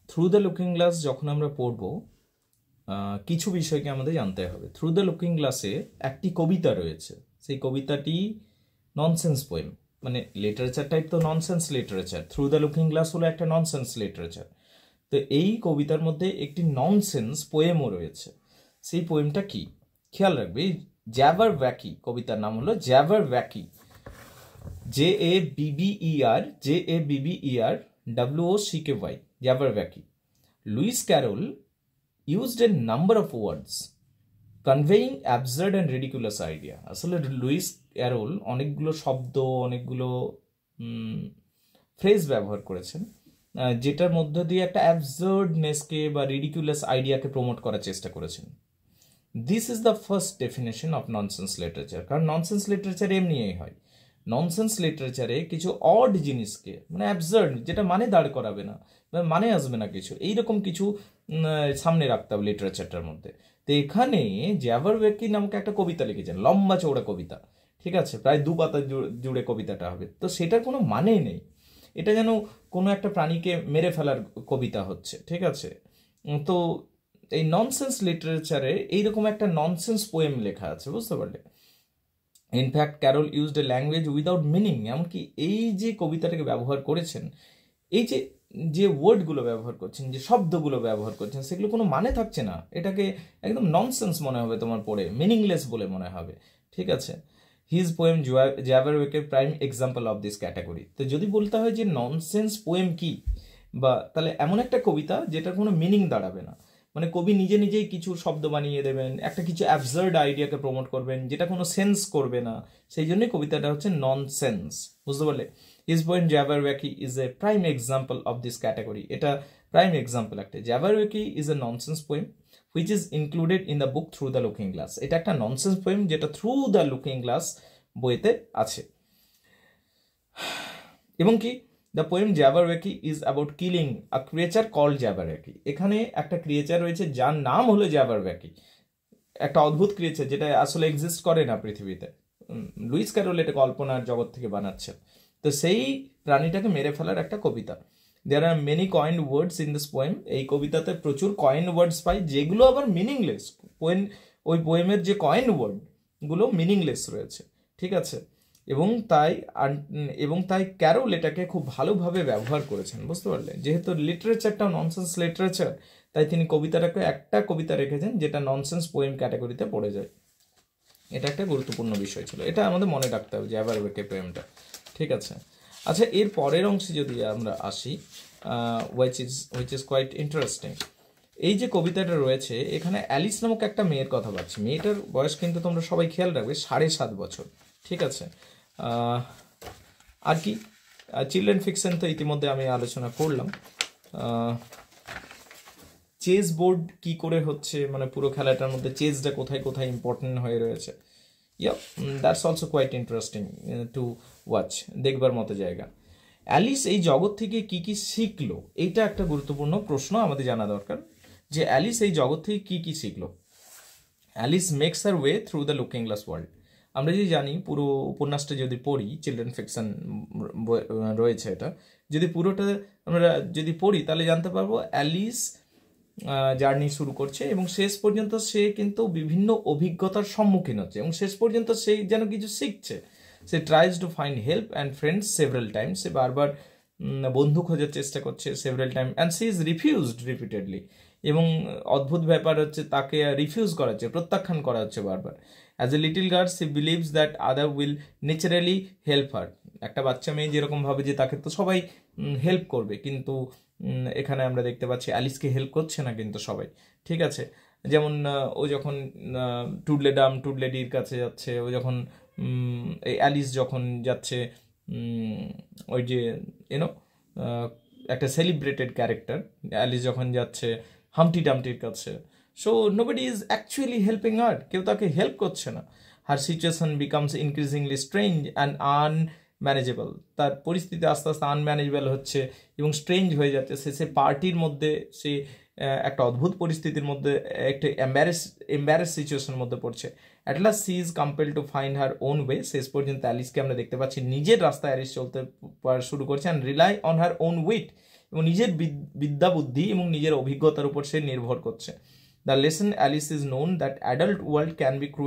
Through the looking glass যখন আমরা পড়ব কিছু বিষয়কে আমাদের জানতে হবে। থ্রু দ্য লুকিং গ্লাসে একটি কবিতা রয়েছে, সেই কবিতাটি ননসেন্স পোয়েম, মানে লিটারেচার টাইপ তো nonsense literature, through the looking glass হলো একটা ননসেন্স লিটারেচার। তো এই কবিতার মধ্যে একটি ননসেন্স পোয়েমও রয়েছে। সেই পোয়েমটা কি খেয়াল রাখবে, জ্যাবারওয়াকি, কবিতার নাম হলো Jabberwocky, JABBER Jabberwocky. Lewis Carroll used a number of words conveying absurd and ridiculous idea. আসলে লুইস ক্যারল অনেকগুলো শব্দ, অনেকগুলো ফ্রেজ ব্যবহার করেছেন যেটার মধ্য দিয়ে একটা অ্যাবসার্ডনেসকে বা রিডিকুলাস আইডিয়াকে প্রমোট করার চেষ্টা করেছেন। This is the first definition of nonsense literature. কারণ ননসেন্স লিটারেচার এমনিই হয়, ননসেন্স লিটারেচারে কিছু অড জিনিসকে, মানে অ্যাবসার্ড, যেটা মানে দাঁড় করাবে না, মানে আসবে না কিছু, এইরকম কিছু সামনে রাখতে হবে লিটারেচারটার মধ্যে। তো এখানে জ্যাবারওয়াকি নামক একটা কবিতা লিখেছেন, লম্বা চৌড়া কবিতা, ঠিক আছে, প্রায় 2 পাতা জুড়ে কবিতাটা হবে। তো সেটার কোনো মানেই নেই, এটা যেন কোনো একটা প্রাণীকে মেরে ফেলার কবিতা হচ্ছে, ঠিক আছে। তো এই ননসেন্স লিটারেচারে এইরকম একটা ননসেন্স পোয়েম লেখা আছে, বুঝতে পারলে। In fact Carroll used a language without meaning. এমনকি এই যে কবিতাটাকে ব্যবহার করেছেন, এই যে যে ওয়ার্ডগুলো ব্যবহার করছেন, যে শব্দগুলো ব্যবহার করছেন, সেগুলো কোনো মানে থাকছে না, এটাকে একদম ননসেন্স মনে হবে তোমার পড়ে, মিনিংলেস বলে মনে হবে, ঠিক আছে। হিজ পোয়েম জ্যাবারওয়াকির prime example of this category. তো যদি বলতে হয় যে ননসেন্স পোয়েম কি, বা তাহলে এমন একটা কবিতা যেটার কোনো মিনিং দাঁড়াবে না, মানে কবি নিজে নিজেই কিছু শব্দ বানিয়ে দেবেন, একটা কিছু অ্যাবসার্ড আইডিয়াকে প্রমোট করবেন যেটা কোনো সেন্স করবে না, সেই জন্যই কবিতাটা হচ্ছে ননসেন্স, বুঝতে পারলে। His poem Jabberwocky is a prime example of this category. এটা প্রাইম এক্সাম্পল একটা। Jabberwocky is a nonsense poem which is included in the book Through the looking Glass. এটা একটা ননসেন্স পোয়েম যেটা থ্রু দ্য লুকিং গ্লাস বইতে আছে। এবং কি, the poem Jabberwocky is about killing a creature called Jabberwocky. এখানে একটা creature রয়েছে যার নাম হলো জ্যাবারওয়াকি, একটা অদ্ভুত ক্রিয়েচার যেটা আসলে এক্সিস্ট করে না পৃথিবীতে। লুইস ক্যারল এটা কল্পনার জগৎ থেকে বানাচ্ছে। তো সেই প্রাণীটাকে মেরে ফেলার একটা কবিতা। There are many coined words in this poem. এই কবিতাতে প্রচুর কয়েন্ড ওয়ার্ডস পাই, যেগুলো আবার মিনিংলেস। ওই পোয়েমের যে কয়েন্ড ওয়ার্ডগুলো মিনিংলেস রয়েছে, ঠিক আছে। এবং তাই ক্যারল এটাকে খুব ভালোভাবে ব্যবহার করেছেন, বুঝতে পারলে। যেহেতু লিটারেচারটাও ননসেন্স লিটারেচার, তাই তিনি কবিতাটাকে একটা কবিতা রেখেছেন যেটা ননসেন্স পোয়েম ক্যাটাগরিতে পড়ে যায়। এটা একটা গুরুত্বপূর্ণ বিষয় ছিল, এটা আমাদের মনে রাখতে হবে জ্যাবারওয়াকি পোয়েমটা, ঠিক আছে। আচ্ছা, এর পরের অংশে যদি আমরা আসি, হুইচ ইজ কোয়াইট ইন্টারেস্টিং। এই যে কবিতাটা রয়েছে, এখানে অ্যালিস নামক একটা মেয়ের কথা পাচ্ছি। মেয়েটার বয়স কিন্তু তোমরা সবাই খেয়াল রাখবে 7.5 বছর, ঠিক আছে। আর কি, চিলড্রেন ফিকশন তো ইতিমধ্যে আমি আলোচনা করলাম। চেস বোর্ড কি করে হচ্ছে, মানে পুরো খেলাটার মধ্যে চেসটা কোথায় কোথায় ইম্পর্টেন্ট হয়ে রয়েছে। That's also quite interesting to watch, দেখবার মতো জায়গা। অ্যালিস এই জগৎ থেকে কি কি শিখলো, এইটা একটা গুরুত্বপূর্ণ প্রশ্ন আমাদের জানা দরকার, যে অ্যালিস এই জগৎ থেকে কি কি শিখলো। Alice makes her way through the looking glass world. আমরা যদি জানি, পুরো উপন্যাসটা যদি পড়ি, চিলড্রেন ফিকশন রয়েছে এটা, যদি পুরোটা আমরা যদি পড়ি তাহলে জানতে পারবো অ্যালিস জার্নি শুরু করছে এবং শেষ পর্যন্ত সে কিন্তু বিভিন্ন অভিজ্ঞতার সম্মুখীন হচ্ছে এবং শেষ পর্যন্ত সে যেন কিছু শিখছে। সে tries to find help and friends several time. সে বারবার বন্ধু খোঁজার চেষ্টা করছে several time, and she is refused repeatedly. এবং অদ্ভুত ব্যাপার হচ্ছে, তাকে রিফিউজ করা হচ্ছে, প্রত্যাখ্যান করা হচ্ছে বারবার। As a little girl she believes that other will naturally help her. একটা বাচ্চা মেয়ে যেরকম ভাবে যে তাকে তো সবাই হেল্প করবে, কিন্তু এখানে আমরা দেখতে পাচ্ছি অ্যালিসকে হেল্প করছে না কিন্তু সবাই, ঠিক আছে। যেমন ও যখন টুডলেডাম টুডলেডির কাছে যাচ্ছে, ও যখন এই অ্যালিস যখন যাচ্ছে ওই যে ইউনো একটা সেলিব্রেটেড ক্যারেক্টার, অ্যালিস যখন যাচ্ছে হামটি ডামটির কাছে, so nobody is actually helping her, কেউ তাকে হেল্প করছে না। Her situation becomes increasingly strange and unmanageable. তার পরিস্থিতি আস্তে আস্তে আনম্যানেজেবল হচ্ছে এবং স্ট্রেঞ্জ হয়ে যাচ্ছে। সে পার্টির মধ্যে, সে একটা অদ্ভুত পরিস্থিতির মধ্যে, একটা এম্বারেস সিচুয়েশনের মধ্যে পড়ছে। At last she is compelled to find her own way. শেষ পর্যন্ত অ্যালিসকে আমরা দেখতে পাচ্ছি নিজের রাস্তায় অ্যালিস চলতে শুরু করছে, and rely on her own wit. এবং নিজের বিদ্যা বুদ্ধি এবং নিজের অভিজ্ঞতার উপর সে নির্ভর করছে। The lesson Alice is known that adult world can be cruel